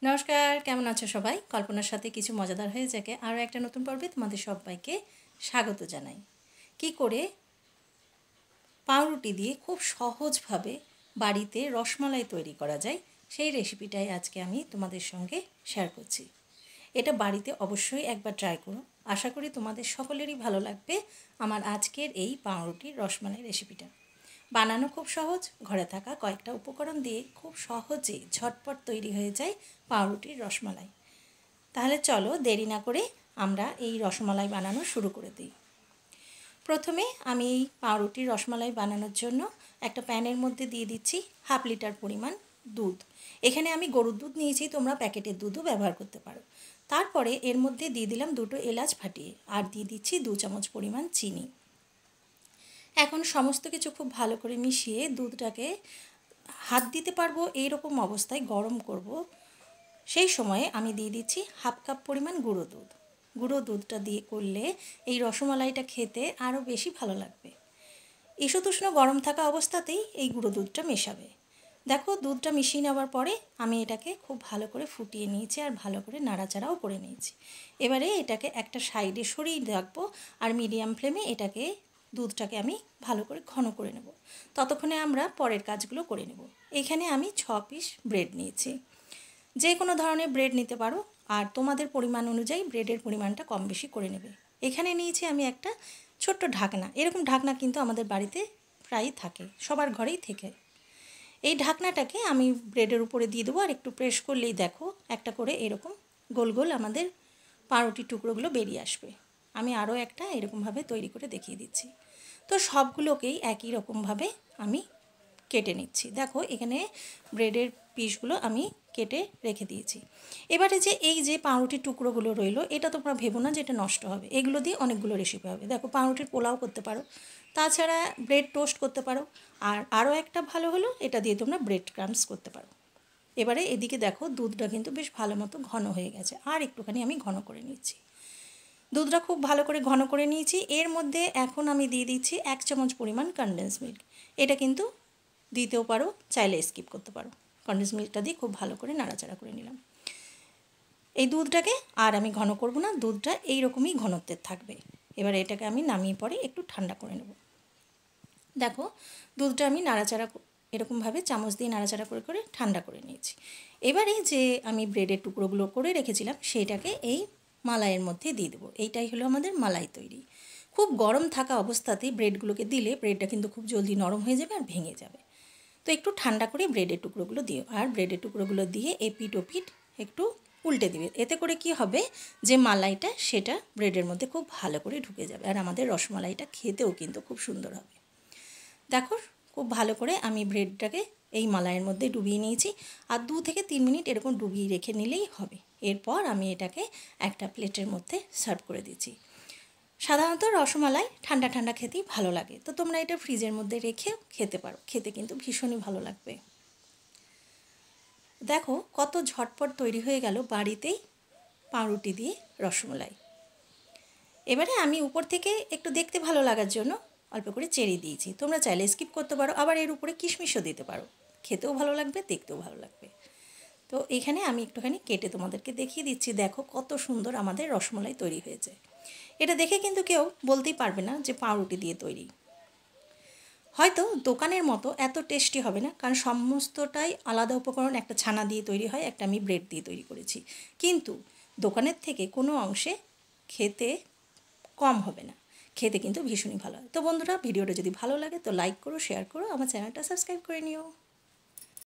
নমস্কার, কেমন আছো সবাই? কল্পনার সাথে কিছু মজাদার হয়ে যাকে আরও একটা নতুন পর্বে তোমাদের সবাইকে স্বাগত জানাই। কি করে পাউরুটি দিয়ে খুব সহজভাবে বাড়িতে রসমালাই তৈরি করা যায় সেই রেসিপিটাই আজকে আমি তোমাদের সঙ্গে শেয়ার করছি। এটা বাড়িতে অবশ্যই একবার ট্রাই করো। আশা করি তোমাদের সকলেরই ভালো লাগবে আমার আজকের এই পাউরুটির রসমালাই রেসিপিটা। বানানো খুব সহজ, ঘরে থাকা কয়েকটা উপকরণ দিয়ে খুব সহজে ঝটপট তৈরি হয়ে যায় পাউরুটির রসমালাই। তাহলে চলো দেরি না করে আমরা এই রসমালাই বানানো শুরু করে দিই। প্রথমে আমি এই পাউরুটির রসমালাই বানানোর জন্য একটা প্যানের মধ্যে দিয়ে দিচ্ছি 1/2 লিটার পরিমাণ দুধ। এখানে আমি গরুর দুধ নিয়েছি, তোমরা প্যাকেটের দুধও ব্যবহার করতে পারো। তারপরে এর মধ্যে দিয়ে দিলাম 2টো এলাচ ফাটিয়ে, আর দিয়ে দিচ্ছি 2 চামচ পরিমাণ চিনি। এখন সমস্ত কিছু খুব ভালো করে মিশিয়ে দুধটাকে হাত দিতে পারবো এইরকম অবস্থায় গরম করব। সেই সময়ে আমি দিয়ে দিচ্ছি 1/2 কাপ পরিমাণ গুঁড়ো দুধ। গুঁড়ো দুধটা দিয়ে করলে এই রসমালাইটা খেতে আরও বেশি ভালো লাগবে। ঈষদুষ্ণ গরম থাকা অবস্থাতেই এই গুঁড়ো দুধটা মেশাবে। দেখো, দুধটা মিশিয়ে নেওয়ার পরে আমি এটাকে খুব ভালো করে ফুটিয়ে নিয়েছি আর ভালো করে নাড়াচাড়াও করে নিয়েছি। এবারে এটাকে একটা সাইডে সরিয়ে রাখবো আর মিডিয়াম ফ্লেমে এটাকে দুধটাকে আমি ভালো করে ঘন করে নেব। ততক্ষণে আমরা পরের কাজগুলো করে নেব। এখানে আমি 6 পিস ব্রেড নিয়েছি। যে কোনো ধরনের ব্রেড নিতে পারো, আর তোমাদের পরিমাণ অনুযায়ী ব্রেডের পরিমাণটা কম বেশি করে নেবে। এখানে নিয়েছি আমি একটা ছোট্ট ঢাকনা। এরকম ঢাকনা কিন্তু আমাদের বাড়িতে প্রায়ই থাকে, সবার ঘরেই থেকে। এই ঢাকনাটাকে আমি ব্রেডের উপরে দিয়ে দেবো, আর একটু প্রেস করলেই দেখো একটা করে এরকম গোল গোল আমাদের পাউরুটির টুকরোগুলো বেরিয়ে আসবে। আমি আরও একটা এরকমভাবে তৈরি করে দেখিয়ে দিচ্ছি। তো সবগুলোকেই একই রকমভাবে আমি কেটে নিচ্ছি। দেখো, এখানে ব্রেডের পিসগুলো আমি কেটে রেখে দিয়েছি। এবারে এই যে পাউরুটির টুকরোগুলো রইলো, এটা তোমরা ভেবো না যে এটা নষ্ট হবে। এগুলো দিয়ে অনেকগুলো রেসিপি হবে। দেখো, পাউরুটির পোলাও করতে পারো, তাছাড়া ব্রেড টোস্ট করতে পারো, আর আরও একটা ভালো হলো এটা দিয়ে তোমরা ব্রেড ক্রাম্বস করতে পারো। এবারে এদিকে দেখো, দুধটা কিন্তু বেশ ভালো মতো ঘন হয়ে গেছে, আর একটুখানি আমি ঘন করে নিচ্ছি। দুধটা খুব ভালো করে ঘন করে নিয়েছি। এর মধ্যে এখন আমি দিয়ে দিচ্ছি 1 চামচ পরিমাণ কনডেন্স মিল্ক। এটা কিন্তু দিতেও পারো, চাইলে স্কিপ করতে পারো। কনডেন্স মিল্কটা দিয়ে খুব ভালো করে নাড়াচাড়া করে নিলাম। এই দুধটাকে আর আমি ঘন করব না, দুধটা এইরকমই ঘনত্বের থাকবে। এবার এটাকে আমি নামিয়ে পরে একটু ঠান্ডা করে নেব। দেখো, দুধটা আমি নাড়াচাড়া এরকমভাবে চামচ দিয়ে নাড়াচাড়া করে করে ঠান্ডা করে নিয়েছি। এবারে যে আমি ব্রেডের টুকরোগুলো করে রেখেছিলাম সেটাকে এই মালাইয়ের মধ্যে দিয়ে দেবো। এইটাই হলো আমাদের মালাই তৈরি। খুব গরম থাকা অবস্থাতেই ব্রেডগুলোকে দিলে ব্রেডটা কিন্তু খুব জলদি নরম হয়ে যাবে আর ভেঙে যাবে। তো একটু ঠান্ডা করে ব্রেডের টুকরোগুলো দিও, আর ব্রেডের টুকরোগুলো দিয়ে এপিট ওপিট একটু উল্টে দিবে। এতে করে কি হবে, যে মালাইটা সেটা ব্রেডের মধ্যে খুব ভালো করে ঢুকে যাবে, আর আমাদের রসমালাইটা খেতেও কিন্তু খুব সুন্দর হবে। দেখো, খুব ভালো করে আমি ব্রেডটাকে এই মালাইয়ের মধ্যে ডুবিয়ে নিয়েছি, আর 2 থেকে 3 মিনিট এরকম ডুবিয়ে রেখে নিলেই হবে। এরপর আমি এটাকে একটা প্লেটের মধ্যে সার্ভ করে দিচ্ছি। সাধারণত রসমালাই ঠান্ডা ঠান্ডা খেতেই ভালো লাগে, তো তোমরা এটা ফ্রিজের মধ্যে রেখেও খেতে পারো, খেতে কিন্তু ভীষণই ভালো লাগবে। দেখো, কত ঝটপট তৈরি হয়ে গেল বাড়িতেই পাউরুটি দিয়ে রসমালাই। এবারে আমি উপর থেকে একটু দেখতে ভালো লাগার জন্য অল্প করে চেরি দিয়েছি। তোমরা চাইলে স্কিপ করতে পারো, আবার এর উপরে কিশমিশও দিতে পারো। খেতেও ভালো লাগবে, দেখতেও ভালো লাগবে। তো এখানে আমি একটুখানি কেটে তোমাদেরকে দেখিয়ে দিচ্ছি। দেখো, কত সুন্দর আমাদের রসমালাই তৈরি হয়েছে। এটা দেখে কিন্তু কেউ বলতেই পারবে না যে পাউরুটি দিয়ে তৈরি। হয়তো দোকানের মতো এত টেস্টি হবে না, কারণ সমস্তটাই আলাদা উপকরণ। একটা ছানা দিয়ে তৈরি হয়, একটা আমি ব্রেড দিয়ে তৈরি করেছি, কিন্তু দোকানের থেকে কোনো অংশে খেতে কম হবে না, খেতে কিন্তু ভীষণই ভালো হয়। তো বন্ধুরা, ভিডিওটা যদি ভালো লাগে তো লাইক করো, শেয়ার করো, আমার চ্যানেলটা সাবস্ক্রাইব করে নিও।